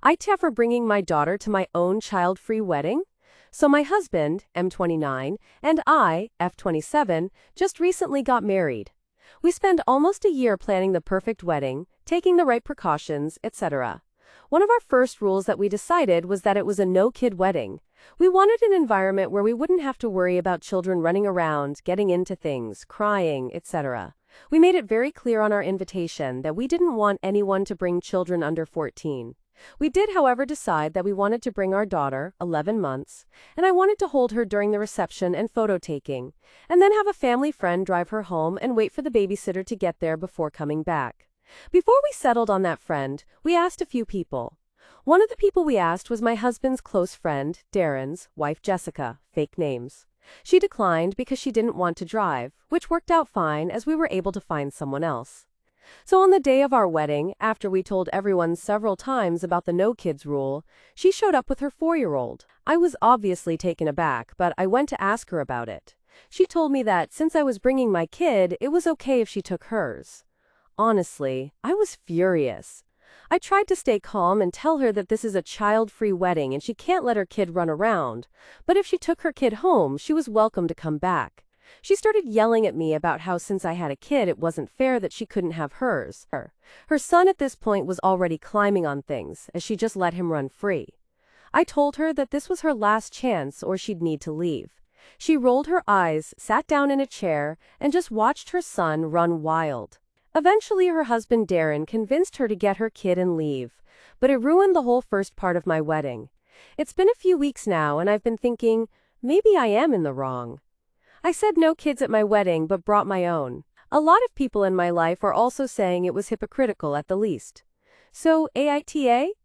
AITA for bringing my daughter to my own child-free wedding? So my husband, M29, and I, F27, just recently got married. We spent almost a year planning the perfect wedding, taking the right precautions, etc. One of our first rules that we decided was that it was a no-kid wedding. We wanted an environment where we wouldn't have to worry about children running around, getting into things, crying, etc. We made it very clear on our invitation that we didn't want anyone to bring children under 14. We did, however, decide that we wanted to bring our daughter, 11 months, and I wanted to hold her during the reception and photo taking, and then have a family friend drive her home and wait for the babysitter to get there before coming back. Before we settled on that friend, we asked a few people. One of the people we asked was my husband's close friend, Darren's wife Jessica, fake names. She declined because she didn't want to drive, which worked out fine as we were able to find someone else. So on the day of our wedding, after we told everyone several times about the no kids rule, she showed up with her 4-year-old. I was obviously taken aback, but I went to ask her about it. She told me that since I was bringing my kid, it was okay if she took hers. Honestly, I was furious. I tried to stay calm and tell her that this is a child-free wedding and she can't let her kid run around, but if she took her kid home, she was welcome to come back. She started yelling at me about how since I had a kid, it wasn't fair that she couldn't have hers. Her son at this point was already climbing on things, as she just let him run free. I told her that this was her last chance or she'd need to leave. She rolled her eyes, sat down in a chair, and just watched her son run wild. Eventually, her husband Darren convinced her to get her kid and leave, but it ruined the whole first part of my wedding. It's been a few weeks now, and I've been thinking, maybe I am in the wrong. I said no kids at my wedding, but brought my own. A lot of people in my life are also saying it was hypocritical at the least. So, AITA?